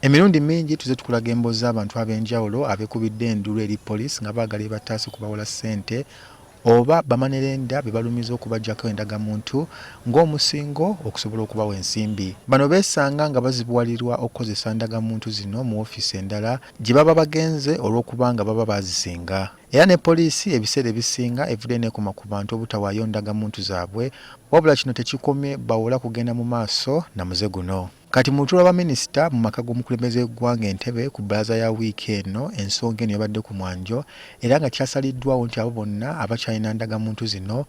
Emirundi mingi tuze tukulaga emboozi z'abantu ab'enjawulo abekubidde endulu eri poliisi nga baagala bataase kubawola ssente oba bamanerenda be balumiza okubaggyako endagamuntu ng'omusingo okusobola okubawa ensimbi. Bano beesanga nga bazibuwalirwa okukozesa ndagamuntu zino mu ofiisi endala gye baba bagenze olw'okubanga baba baazisinga. Era ne poliisi ebiseera ebisinga evudde n'ekoma ku bantu obutawaayo ndagamuntu zaabwe, wabula kino tekikomye bawola kugenda mu maaso na muze guno. Kati mu lutuula baminisita mu maka g'omukulembeze w'eggwanga Entebbe ku bbalaza ya wiiki eno ensonga eno yabadde ku mwanjo era nga kyasaliddwawo nti abo bonna abakyalina ndagamuntu zino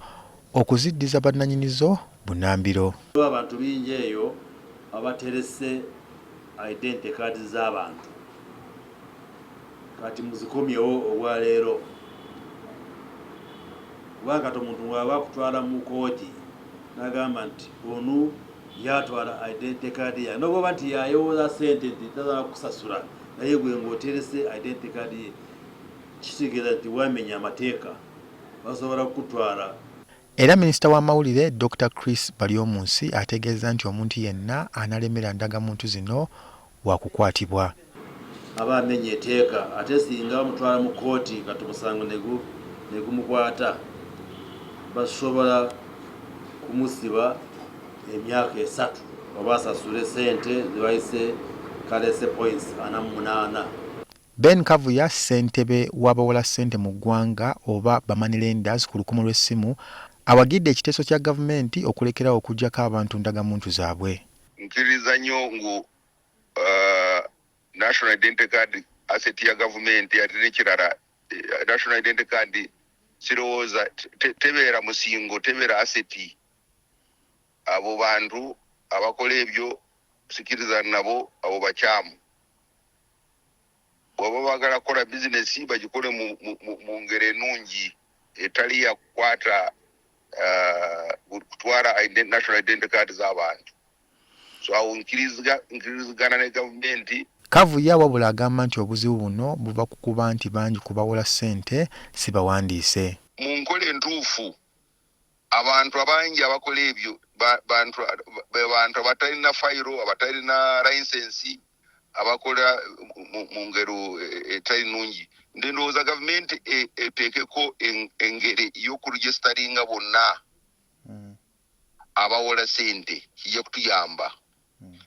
okuziddiza bannannyinizo bunnambiro. Abantu bingi eyo abaterese identity card z'abantu kati muzikomyewo olwaleero kubanga omuntu bw'aba akutwala mu kooti n'agamba nti ono yatwala identity card ya n'obwoba nti yayowoza ssente nti tasobola kusasula naye gwe ng'oterese identity card ye kitegeeza nti wamenya amateeka basobola kukutwala. Era minisita w'amawulire Dr. Chris Baryomunsi ategeeza nti omuntu yenna analemera ndagamuntu zino waakukwatibwa. Aba amenye etteeka ate singa bamutwala mu kooti kati omusango ne gumukwata basobola kumusiba emyaka 3 oba asasule ssente zibayise kalese points 48. Ben Kavuya ssentebe w'abawola ssente mu ggwanga oba bamanerendas ku lukumu lw'essimu awagidde ekiteeso kya gavumenti okulekerawo okuggyako abantu ndagamuntu zaabwe. Nkiriza nnyo ngu national identity card asset ya gavumenti ate n'ekirala national identity card kirowooza tebeera musingo tebeera asset. Abo bantu abakola ebyo sikiriza nabo abo bakyamu. Bw'oba baagala kukola bizinesi bagikole mu ngero ennungi etali ya kukwata kutwala national identity card z'abantu. So awo nkirizigana ne gavumenti. Kavuya wabula agamba nti obuzibu buno buva ku kuba nti bangi kubawola ssente si bawandiise. Mu nkola entuufu abantu abangi abakola ebyo bantu abatalina fayiro abatalina layisensi abakola mu ngero etali nnungi. Ndowooza gavumenti eteekeko engeri y'okuregisteringa bonna abawola ssente kijja kutuyamba.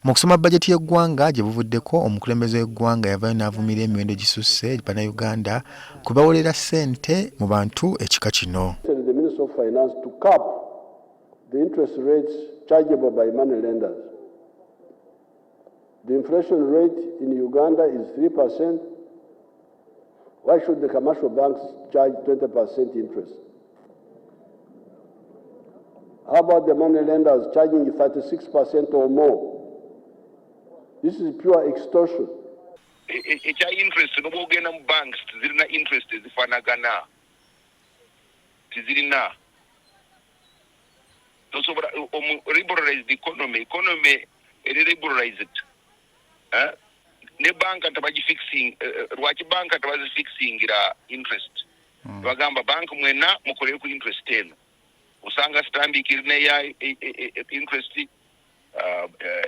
Mu kusoma bajeti y'eggwanga gye buvuddeko omukulembeze w'eggwanga yavayo n'avumira emiwendo gisusse bannayuganda kubawolera ssente mu bantu ekika kino. The Minister of Finance to cap the interest rates chargeable by money lenders. The inflation rate in Uganda is 3%. Why should the commercial banks charge 20% interest? How about the money lenders charging 36% or more? This is pure extortion. Ekya interest n'oba ogenda mu banks tezirina interest ezifaanagana. Tezirina. Tosobola liberalized economy eri liberalized. Ne banka tabagifixing lwaki banka tabazifixingira interest. Bagamba banka mwena mukolere ku interest eno. Usanga Stanbic irina ya interest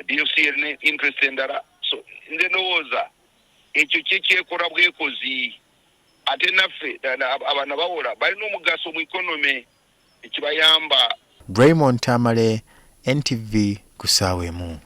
DFC irina interest endala. So nze ndowooza ekyo kyekyekola bwekozi ate naffe abaana bawola balina omugaso mu economy ekibayamba. Raymond Tamale, NTV, kusaawa emu.